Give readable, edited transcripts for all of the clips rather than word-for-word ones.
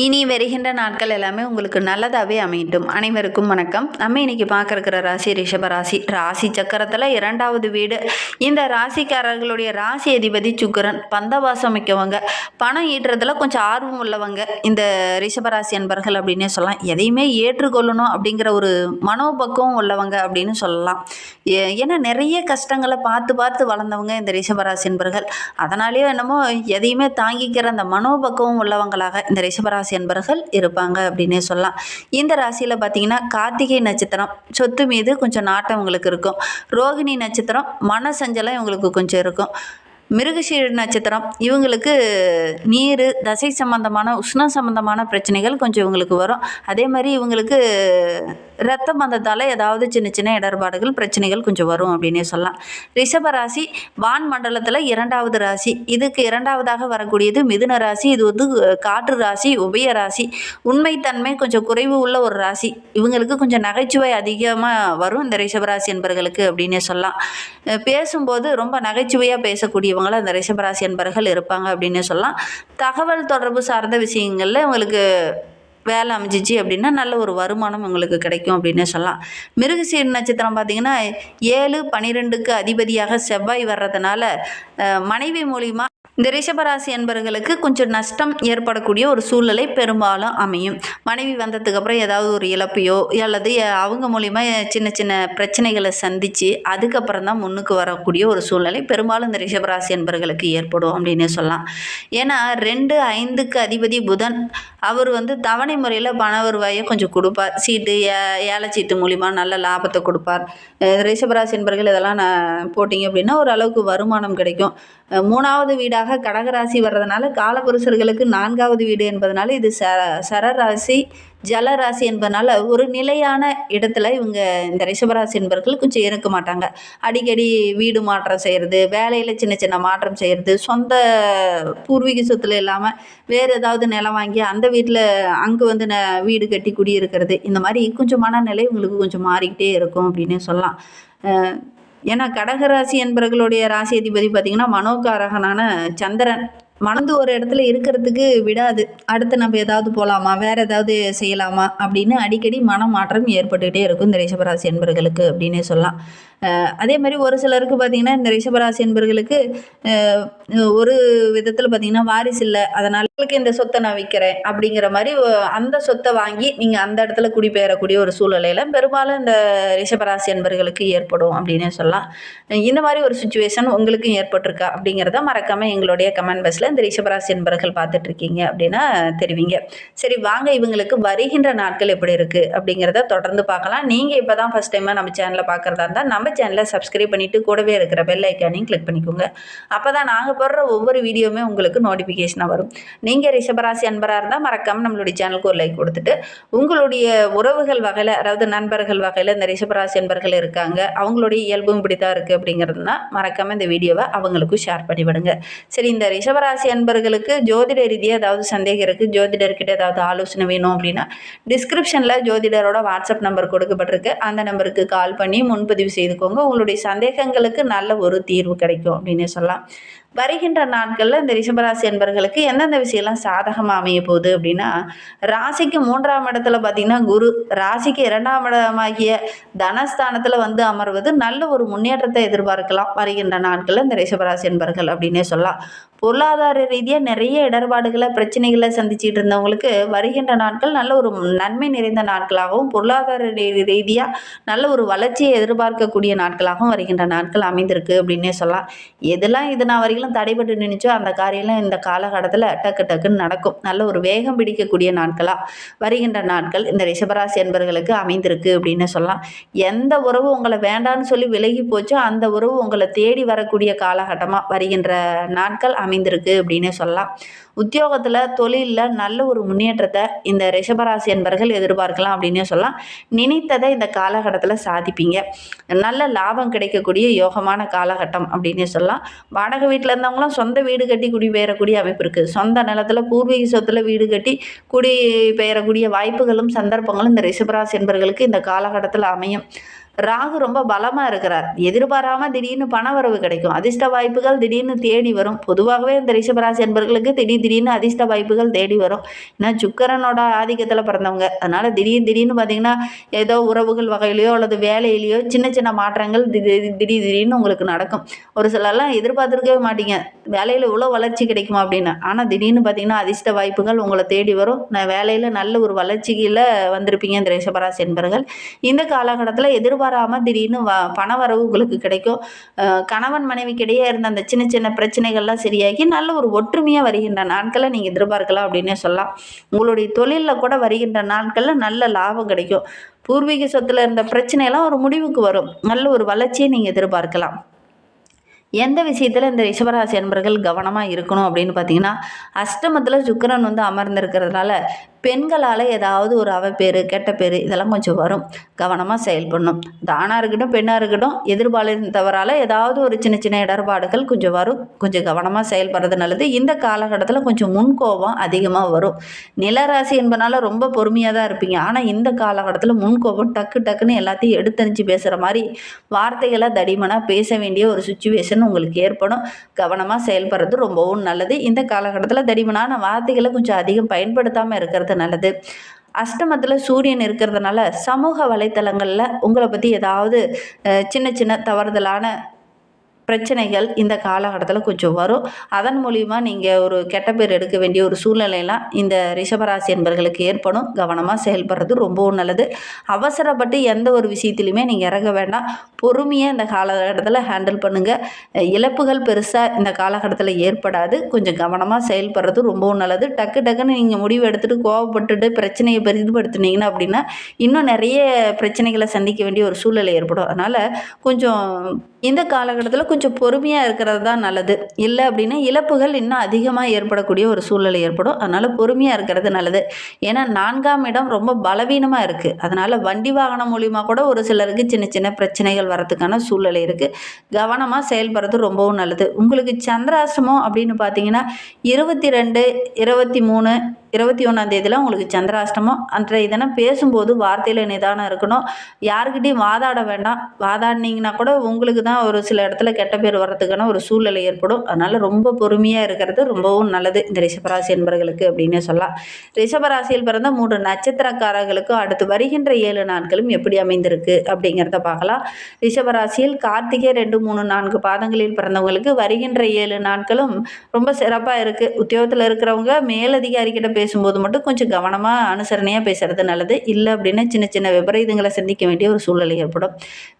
இனி வருகின்ற நாட்கள் எல்லாமே உங்களுக்கு நல்லதாகவே அமையட்டும். அனைவருக்கும் வணக்கம். நம்ம இன்னைக்கு பார்க்க ராசி ரிஷப ராசி. ராசி சக்கரத்தில் 2வது வீடு. இந்த ராசிக்காரர்களுடைய ராசி அதிபதி சுக்கிரன். பந்தவாசம் மிக்கவங்க, பணம் ஈட்டுறதுல கொஞ்சம் ஆர்வம் உள்ளவங்க இந்த ரிஷபராசி என்பர்கள் அப்படின்னே சொல்லலாம். எதையுமே ஏற்றுக்கொள்ளணும் அப்படிங்கிற ஒரு மனோபக்குவம் உள்ளவங்க அப்படின்னு சொல்லலாம். ஏன்னா நிறைய கஷ்டங்களை பார்த்து பார்த்து வளர்ந்தவங்க இந்த ரிஷபராசி என்பர்கள். அதனாலேயோ என்னமோ எதையுமே தாங்கிக்கிற அந்த மனோபக்குவம் உள்ளவங்களாக இந்த ரிஷபராசி என்பர்கள் இருப்பாங்க அப்படின்னே சொல்லலாம். இந்த ராசியில் பார்த்தீங்கன்னா கார்த்திகை நட்சத்திரம், சொத்து மீது கொஞ்சம் நாட்டம் உங்களுக்கு இருக்கும். ரோகிணி நட்சத்திரம், மன சஞ்சலம் இவங்களுக்கு கொஞ்சம் இருக்கும். மிருகசீர நட்சத்திரம் இவங்களுக்கு நீர், தசை சம்பந்தமான, உஷ்ணம் சம்பந்தமான பிரச்சனைகள் கொஞ்சம் இவங்களுக்கு வரும். அதே மாதிரி இவங்களுக்கு இரத்த பந்தத்தால் ஏதாவது சின்ன சின்ன இடர்பாடுகள், பிரச்சனைகள் கொஞ்சம் வரும் அப்படின்னே சொல்லலாம். ரிஷபராசி வான் மண்டலத்தில் 2வது ராசி. இதுக்கு 2வதாக வரக்கூடியது மிதுன ராசி. இது வந்து காற்று ராசி, உபய ராசி. உண்மைத்தன்மை கொஞ்சம் குறைவு உள்ள ஒரு ராசி. இவங்களுக்கு கொஞ்சம் நகைச்சுவை அதிகமாக வரும் இந்த ரிஷபராசி என்பர்களுக்கு அப்படின்னே சொல்லலாம். பேசும்போது ரொம்ப நகைச்சுவையாக பேசக்கூடியவங்கள அந்த ரிஷபராசி என்பர்கள் இருப்பாங்க அப்படின்னே சொல்லலாம். தகவல் தொடர்பு சார்ந்த விஷயங்களில் இவங்களுக்கு வேலை அமைஞ்சிச்சு அப்படின்னா நல்ல ஒரு வருமானம் உங்களுக்கு கிடைக்கும் அப்படின்னே சொல்லலாம். மிருகசீர நட்சத்திரம் பார்த்திங்கன்னா 7, 12க்கு அதிபதியாக செவ்வாய் வர்றதுனால மனைவி மூலிமா இந்த ரிஷபராசி என்பர்களுக்கு கொஞ்சம் நஷ்டம் ஏற்படக்கூடிய ஒரு சூழ்நிலை பெரும்பாலும் அமையும். மனைவி வந்ததுக்கப்புறம் ஏதாவது ஒரு இழப்பையோ அல்லது அவங்க மூலிமா சின்ன சின்ன பிரச்சனைகளை சந்தித்து அதுக்கப்புறம் தான் முன்னுக்கு வரக்கூடிய ஒரு சூழ்நிலை பெரும்பாலும் இந்த ரிஷபராசி என்பர்களுக்கு ஏற்படும் அப்படின்னு சொல்லலாம். ஏன்னா 2, 5க்கு அதிபதி புதன். அவர் வந்து தவணை முறையில் பண வருவாயை கொஞ்சம் கொடுப்பார். சீட்டு, ஏலச்சீட்டு மூலிமா நல்ல லாபத்தை கொடுப்பார். ரிஷபராசி என்பர்கள் இதெல்லாம் போட்டிங்க அப்படின்னா ஓரளவுக்கு வருமானம் கிடைக்கும். 3வது வீடாக கடகராசி வர்றதுனால காலபுருஷர்களுக்கு 4வது வீடு என்பதனால இது சரராசி, ஜலராசி என்பதனால ஒரு நிலையான இடத்துல இவங்க இந்த ரிஷபராசி என்பர்கள் கொஞ்சம் இருக்க மாட்டாங்க. அடிக்கடி வீடு மாற்றம் செய்கிறது, வேலையில் சின்ன சின்ன மாற்றம் செய்கிறது, சொந்த பூர்வீக சொத்துல இல்லாமல் வேறு ஏதாவது நிலம் வாங்கி அந்த வீட்டில் அங்கே வந்து வீடு கட்டி குடியிருக்கிறது, இந்த மாதிரி கொஞ்சம் மனநிலை உங்களுக்கு கொஞ்சம் மாறிக்கிட்டே இருக்கும் அப்படின்னு சொல்லலாம். ஏன்னா கடகராசி என்பவர்களுடைய ராசி அதிபதி பார்த்திங்கன்னா மனோகாரகனான சந்திரன். மனது ஒரு இடத்துல இருக்கிறதுக்கு விடாது. அடுத்து நம்ம ஏதாவது போகலாமா, வேறு ஏதாவது செய்யலாமா அப்படின்னு அடிக்கடி மனமாற்றம் ஏற்பட்டுக்கிட்டே இருக்கும் இந்த ரிஷபராசி என்பர்களுக்கு அப்படின்னே சொல்லலாம். அதே மாதிரி ஒரு சிலருக்கு பார்த்திங்கன்னா இந்த ரிஷபராசி என்பர்களுக்கு ஒரு விதத்தில் பார்த்திங்கன்னா வாரிசு இல்லை, அதனால் உங்களுக்கு இந்த சொத்தை நான் விற்கிறேன் அப்படிங்கிற மாதிரி அந்த சொத்தை வாங்கி நீங்கள் அந்த இடத்துல குடிபெயரக்கூடிய ஒரு சூழ்நிலையில் பெரும்பாலும் இந்த ரிஷபராசி என்பர்களுக்கு ஏற்படும் அப்படின்னே சொல்லலாம். இந்த மாதிரி ஒரு சுச்சுவேஷன் உங்களுக்கும் ஏற்பட்டிருக்கா அப்படிங்கிறத மறக்காமல் எங்களுடைய கமெண்ட் பாக்ஸில் இந்த ரிஷபராசி என்பர்கள் பார்த்துட்ருக்கீங்க அப்படின்னா தெரிவிங்க. சரி, வாங்க இவங்களுக்கு வருகின்ற நாட்கள் எப்படி இருக்குது அப்படிங்கிறத தொடர்ந்து பார்க்கலாம். நீங்கள் இப்போ தான் ஃபஸ்ட் டைமாக நம்ம சேனலில் பார்க்குறதா இருந்தால் நம்ம சேனலை சப்ஸ்கிரைப் பண்ணிவிட்டு கூடவே இருக்கிற பெல் ஐக்கானையும் கிளிக் பண்ணிக்கோங்க. அப்போ தான் நாங்கள் போடுற ஒவ்வொரு வீடியோவுமே உங்களுக்கு நோட்டிஃபிகேஷனாக வரும். நீங்கள் ரிஷபராசி அன்பராக இருந்தால் மறக்காமல் நம்மளுடைய சேனலுக்கு ஒரு லைக் கொடுத்துட்டு உங்களுடைய உறவுகள் வகையில், அதாவது நண்பர்கள் வகையில் இந்த ரிஷபராசி அன்பர்கள் இருக்காங்க, அவங்களுடைய இயல்பும் இப்படி தான் இருக்குது அப்படிங்கிறதுனா மறக்காமல் இந்த வீடியோவை அவங்களுக்கும் ஷேர் பண்ணிவிடுங்க. சரி, இந்த ரிஷபராசி அன்பர்களுக்கு ஜோதிட ரீதியாக ஏதாவது சந்தேகம் இருக்குது, ஜோதிடர்கிட்ட ஏதாவது ஆலோசனை வேணும் அப்படின்னா டிஸ்கிரிப்ஷனில் ஜோதிடரோட வாட்ஸ்அப் நம்பர் கொடுக்கப்பட்டிருக்கு. அந்த நம்பருக்கு கால் பண்ணி முன்பதிவு செய்துக்கோங்க. உங்களுடைய சந்தேகங்களுக்கு நல்ல ஒரு தீர்வு கிடைக்கும் அப்படின்னு சொல்லலாம். வருகின்ற நாட்களில் இந்த ரிஷபராசி என்பர்களுக்கு எந்தெந்த விஷயம்லாம் சாதகமாக அமைய போகுது அப்படின்னா, ராசிக்கு 3ஆம் இடத்துல பார்த்திங்கன்னா குரு, ராசிக்கு 2ஆம் இடமாகிய தனஸ்தானத்தில் வந்து அமர்வது நல்ல ஒரு முன்னேற்றத்தை எதிர்பார்க்கலாம் வருகின்ற நாட்களில் இந்த ரிஷபராசி என்பர்கள் அப்படின்னே சொல்லலாம். பொருளாதார ரீதியாக நிறைய இடர்பாடுகளை, பிரச்சனைகளை சந்திச்சுட்டு இருந்தவங்களுக்கு வருகின்ற நாட்கள் நல்ல ஒரு நன்மை நிறைந்த நாட்களாகவும் பொருளாதார ரீதியாக நல்ல ஒரு வளர்ச்சியை எதிர்பார்க்கக்கூடிய நாட்களாகவும் வருகின்ற நாட்கள் அமைந்திருக்கு அப்படின்னே சொல்லலாம். எதெல்லாம் இது நான் வரைக்கும் தடைபட்டு நினைச்சோ அந்த காரியம்லாம் இந்த காலகட்டத்தில் டக்கு டக்குன்னு நடக்கும். நல்ல ஒரு வேகம் பிடிக்கக்கூடிய நாட்களாக வருகின்ற நாட்கள் இந்த ரிஷபராசி என்பர்களுக்கு அமைந்திருக்கு அப்படின்னு சொல்லலாம். எந்த உறவு உங்களை வேண்டான்னு சொல்லி விலகி போச்சோ அந்த உறவு உங்களை தேடி வரக்கூடிய காலகட்டமாக வருகின்ற நாட்கள் அமைந்திருக்கு அப்படின்னு சொல்லலாம். உத்தியோகத்தில், தொழிலில் நல்ல ஒரு முன்னேற்றத்தை இந்த ரிஷபராசி என்பர்கள் எதிர்பார்க்கலாம் அப்படின்னே சொல்லலாம். நினைத்ததை இந்த காலகட்டத்தில் சாதிப்பீங்க. நல்ல லாபம் கிடைக்கக்கூடிய யோகமான காலகட்டம் அப்படின்னே சொல்லலாம். வாடகை வீட்டில் இருந்தவங்களும் சொந்த வீடு கட்டி குடிபெயரக்கூடிய அமைப்பு இருக்குது. சொந்த நிலத்தில் பூர்வீக சொத்தில் வீடு கட்டி குடிபெயரக்கூடிய வாய்ப்புகளும் சந்தர்ப்பங்களும் இந்த ரிஷபராசி என்பர்களுக்கு இந்த காலகட்டத்தில் அமையும். ராகு ரொம்ப பலமாக இருக்கிறார். எதிர்பாராமல் திடீர்னு பண வரவு கிடைக்கும். அதிர்ஷ்ட வாய்ப்புகள் திடீர்னு தேடி வரும். பொதுவாகவே இந்த ரிஷபராசி என்பவர்களுக்கு திடீர்னு அதிர்ஷ்ட வாய்ப்புகள் தேடி வரும். ஏன்னா சுக்கிரனோட ஆதிக்கத்தில் பிறந்தவங்க. அதனால் திடீர்னு பார்த்தீங்கன்னா ஏதோ உறவுகள் வகையிலையோ அல்லது வேலையிலையோ சின்ன சின்ன மாற்றங்கள் திடீர்னு உங்களுக்கு நடக்கும். ஒரு சிலர்லாம் எதிர்பார்த்துருக்கவே மாட்டீங்க, வேலையில் இவ்வளோ வளர்ச்சி கிடைக்குமா அப்படின்னு. ஆனால் திடீர்னு பார்த்தீங்கன்னா அதிர்ஷ்ட வாய்ப்புகள் உங்களை தேடி வரும். நான் வேலையில் நல்ல ஒரு வளர்ச்சியில் வந்திருப்பீங்க இந்த ரிஷபராசி என்பவர்கள். இந்த காலகட்டத்தில் எதிர்பாராமல் திடீர்னு பண வரவு உங்களுக்கு கிடைக்கும். கணவன் மனைவிக்கிடையே இருந்த அந்த சின்ன சின்ன பிரச்சனைகள்லாம் சரியாகி நல்ல ஒரு ஒற்றுமையாக வருகின்ற நாட்களை நீங்கள் எதிர்பார்க்கலாம் அப்படின்னே சொல்லலாம். உங்களுடைய தொழிலில் கூட வருகின்ற நாட்களில் நல்ல லாபம் கிடைக்கும். பூர்வீக சொத்தில் இருந்த பிரச்சனையெல்லாம் ஒரு முடிவுக்கு வரும். நல்ல ஒரு வளர்ச்சியை நீங்கள் எதிர்பார்க்கலாம். எந்த விஷயத்தில் இந்த ரிஷபராசி என்பர்கள் கவனமாக இருக்கணும் அப்படின்னு பார்த்தீங்கன்னா, அஷ்டமத்தில் சுக்கிரன் அமர்ந்திருக்கிறதுனால பெண்களால் ஏதாவது ஒரு அவப்பேறு கெட்ட பேர் இதெல்லாம் கொஞ்சம் வரும். கவனமாக செயல்படணும். அது ஆணாக இருக்கட்டும் பெண்ணாக இருக்கட்டும், எதிர்பாலித்தவரால் ஏதாவது ஒரு சின்ன சின்ன இடர்பாடுகள் கொஞ்சம் வரும். கொஞ்சம் கவனமாக செயல்படுறது நல்லது. இந்த காலகட்டத்தில் கொஞ்சம் முன்கோபம் அதிகமாக வரும். நிலராசி என்பதனால ரொம்ப பொறுமையாக தான் இருப்பீங்க. ஆனால் இந்த காலகட்டத்தில் முன்கோபம் டக்குன்னு எல்லாத்தையும் எடுத்தறிஞ்சு பேசுகிற மாதிரி வார்த்தைகளை தடிமனாக பேச வேண்டிய ஒரு சுச்சுவேஷன் உங்களுக்கு ஏற்படும். கவனமாக செயல்படுறது ரொம்பவும் நல்லது. இந்த காலகட்டத்தில் தடிமனான வார்த்தைகளை கொஞ்சம் அதிகம் பயன்படுத்தாமல் இருக்கிறது நல்லது. அஷ்டமத்தில் சூரியன் இருக்கிறதுனால சமூக வலைத்தளங்களில் உங்களை பற்றி ஏதாவது சின்ன சின்ன தவறுதலான பிரச்சனைகள் இந்த காலகட்டத்தில் கொஞ்சம் வரும். அதன் மூலிமா நீங்கள் ஒரு கெட்ட பேர் எடுக்க வேண்டிய ஒரு சூழ்நிலையெல்லாம் இந்த ரிஷபராசி என்பவர்களுக்கு ஏற்படும். கவனமாக செயல்படுறது ரொம்பவும் நல்லது. அவசரப்பட்டு எந்த ஒரு விஷயத்துலையுமே நீங்கள் இறங்க வேண்டாம். பொறுமையாக இந்த காலகட்டத்தில் ஹேண்டில் பண்ணுங்கள். இழப்புகள் பெருசாக இந்த காலகட்டத்தில் ஏற்படாது. கொஞ்சம் கவனமாக செயல்படுறது ரொம்பவும் நல்லது. டக்குன்னு நீங்கள் முடிவு எடுத்துகிட்டு கோவப்பட்டுட்டு பிரச்சனையை பெரிதுபடுத்துனீங்கன்னா அப்படின்னா இன்னும் நிறைய பிரச்சனைகளை சந்திக்க வேண்டிய ஒரு சூழ்நிலை ஏற்படும். அதனால் கொஞ்சம் இந்த காலகட்டத்தில் கொஞ்சம் பொறுமையாக இருக்கிறது தான் நல்லது. இல்லை அப்படின்னா இழப்புகள் இன்னும் அதிகமாக ஏற்படக்கூடிய ஒரு சூழ்நிலை ஏற்படும். அதனால் பொறுமையாக இருக்கிறது நல்லது. ஏன்னா 4ஆம் இடம் ரொம்ப பலவீனமாக இருக்குது. அதனால் வண்டி வாகனம் மூலிமா கூட ஒரு சிலருக்கு சின்ன சின்ன பிரச்சனைகள் வரதுக்கான சூழ்நிலை இருக்குது. கவனமாக செயல்படுறது ரொம்பவும் நல்லது. உங்களுக்கு சந்திராஷ்டமம் அப்படின்னு பார்த்தீங்கன்னா 22, 23, 21ஆம் தேதியில் உங்களுக்கு சந்திராஷ்டமம். அன்றைய தினம் பேசும்போது வார்த்தையில் நிதானம் இருக்கணும். யாருக்கிட்டையும் வாதாட வேண்டாம். வாதாடினீங்கன்னா கூட உங்களுக்கு தான் ஒரு சில இடத்துல கெட்ட பேர் வர்றதுக்கான ஒரு சூழ்நிலை ஏற்படும். அதனால் ரொம்ப பொறுமையாக இருக்கிறது ரொம்பவும் நல்லது இந்த ரிஷபராசி என்பவர்களுக்கு அப்படின்னு சொல்லலாம். ரிஷபராசியில் பிறந்த 3 நட்சத்திரக்காரர்களுக்கும் அடுத்து வருகின்ற 7 நாட்களும் எப்படி அமைந்திருக்கு அப்படிங்கிறத பார்க்கலாம். ரிஷபராசியில் கார்த்திகை 2, 3, 4 பாதங்களில் பிறந்தவங்களுக்கு வருகின்ற 7 நாட்களும் ரொம்ப சிறப்பாக இருக்குது. உத்தியோகத்தில் இருக்கிறவங்க மேலதிகாரிகிட்ட பேசும்போது மட்டும் கொஞ்சம் கவனமாக அனுசரணையாக பேசுகிறது நல்லது. இல்லை அப்படின்னா சின்ன சின்ன விபரீதங்களை சந்திக்க வேண்டிய ஒரு சூழ்நிலை ஏற்படும்.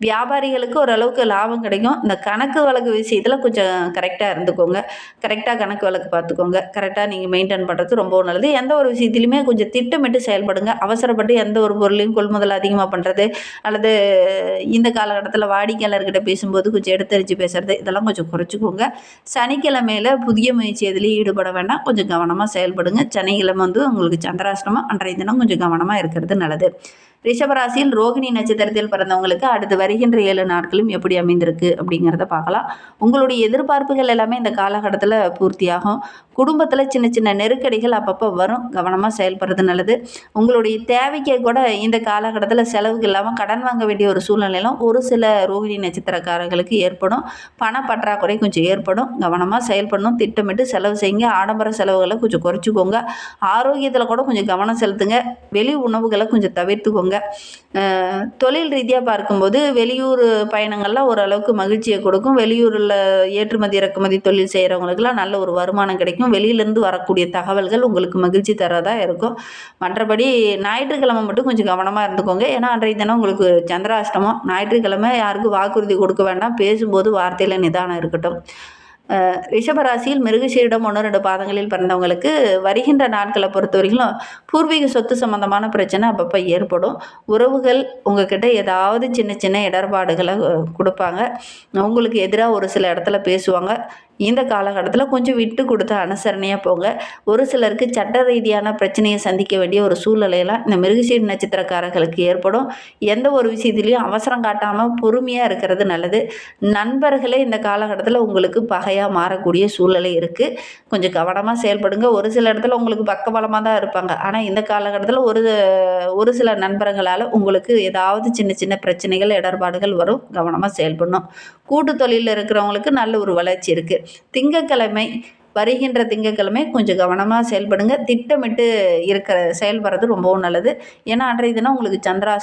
வியாபாரிகளுக்கு ஓரளவுக்கு லாபம் கிடைக்கும். இந்த கணக்கு வழக்கு விஷயத்தில் கொஞ்சம் கரெக்டாக இருந்துக்கோங்க. கரெக்டாக கணக்கு வழக்கு பார்த்துக்கோங்க. கரெக்டாக நீங்கள் மெயின்டைன் பண்ணுறது ரொம்பவும் நல்லது. எந்த ஒரு விஷயத்துலையுமே கொஞ்சம் திட்டமிட்டு செயல்படுங்க. அவசரப்பட்டு எந்த ஒரு பொருளையும் கொள்முதல் அதிகமாக பண்ணுறது அல்லது இந்த காலகட்டத்தில் வாடிக்கையாளர்கிட்ட பேசும்போது கொஞ்சம் எடுத்தறிஞ்சு பேசுகிறது இதெல்லாம் கொஞ்சம் குறைச்சிக்கோங்க. சனிக்கிழமையில் புதிய முயற்சி எதுலேயும் ஈடுபட வேண்டாம். கொஞ்சம் கவனமாக செயல்படுங்க. சனிக்கிழமை உங்களுக்கு சந்திராஷ்டமம். அன்றைய தினம் கொஞ்சம் கவனமாக இருக்கிறது நல்லது. ரிஷபராசியில் ரோகிணி நட்சத்திரத்தில் பிறந்தவங்களுக்கு அடுத்து வருகின்ற 7 நாட்களும் எப்படி அமைந்திருக்கு அப்படிங்கிறத பார்க்கலாம். உங்களுடைய எதிர்பார்ப்புகள் எல்லாமே இந்த காலகட்டத்தில் பூர்த்தியாகும். குடும்பத்தில் சின்ன சின்ன நெருக்கடிகள் அப்பப்போ வரும். கவனமாக செயல்படுறது நல்லது. உங்களுடைய தேவைக்கே கூட இந்த காலகட்டத்தில் செலவுக்கு இல்லாமல் கடன் வாங்க வேண்டிய ஒரு சூழ்நிலையிலும் ஒரு சில ரோகிணி நட்சத்திரக்காரர்களுக்கு ஏற்படும். பண பற்றாக்குறை கொஞ்சம் ஏற்படும். கவனமாக செயல்படணும். திட்டமிட்டு செலவு செய்யுங்க. ஆடம்பர செலவுகளை கொஞ்சம் குறைச்சிக்கோங்க. ஆரோக்கியத்தில் கூட கொஞ்சம் கவனம் செலுத்துங்க. வெளி உணவுகளை கொஞ்சம் தவிர்த்துக்கோங்க. தொழில் ரீதியாக பார்க்கும்போது வெளியூர் பயணங்கள்லாம் ஓரளவுக்கு மகிழ்ச்சியை கொடுக்கும். வெளியூரில் ஏற்றுமதி இறக்குமதி தொழில் செய்கிறவங்களுக்குலாம் நல்ல ஒரு வருமானம் கிடைக்கும். வெளியிலேருந்து வரக்கூடிய தகவல்கள் உங்களுக்கு மகிழ்ச்சி தரதாக இருக்கும். மற்றபடி ஞாயிற்றுக்கிழமை மட்டும் கொஞ்சம் கவனமாக இருந்துக்கோங்க. ஏன்னா அன்றைய தினம் உங்களுக்கு சந்திராஷ்டமம். ஞாயிற்றுக்கிழமை யாருக்கும் வாக்குறுதி கொடுக்க வேண்டாம். பேசும்போது வார்த்தையில் நிதானம் இருக்கட்டும். ரிஷபராசியில் மிருகசீரிடம் 1, 2 பாதங்களில் பிறந்தவங்களுக்கு வருகின்ற நாட்களை பொறுத்த வரைக்கும் பூர்வீக சொத்து சம்மந்தமான பிரச்சனை அப்பப்போ ஏற்படும். உறவுகள் உங்ககிட்ட ஏதாவது சின்ன சின்ன இடர்பாடுகளை கொடுப்பாங்க. உங்களுக்கு எதிராக ஒரு சில இடத்துல பேசுவாங்க. இந்த காலகட்டத்தில் கொஞ்சம் விட்டு கொடுத்து அனுசரணையாக போங்க. ஒரு சிலருக்கு சட்ட ரீதியான பிரச்சனையை சந்திக்க வேண்டிய ஒரு சூழ்நிலையெல்லாம் இந்த மிருகசீரிட நட்சத்திரக்காரர்களுக்கு ஏற்படும். எந்த ஒரு விஷயத்துலையும் அவசரம் காட்டாமல் பொறுமையாக இருக்கிறது நல்லது. நண்பர்களே இந்த காலகட்டத்தில் உங்களுக்கு பகையாக மாறக்கூடிய சூழ்நிலை இருக்குது. கொஞ்சம் கவனமாக செயல்படுங்க. ஒரு சில இடத்துல உங்களுக்கு பக்கபலமாக தான் இருப்பாங்க. ஆனால் இந்த காலகட்டத்தில் ஒரு சில நண்பர்களால் உங்களுக்கு ஏதாவது சின்ன சின்ன பிரச்சனைகள், இடர்பாடுகள் வரும். கவனமாக செயல்படணும். கூட்டு தொழிலில் இருக்கிறவங்களுக்கு நல்ல ஒரு வளர்ச்சி இருக்குது. வருகின்ற திங்கட்கிழமை கொஞ்சம் கவனமாக செயல்படுங்க. திட்டமிட்டு செயல்படுறது ரொம்பவும் நல்லது. ஏன்னா அன்றைய தினம் உங்களுக்கு சந்திராஷ்டமம்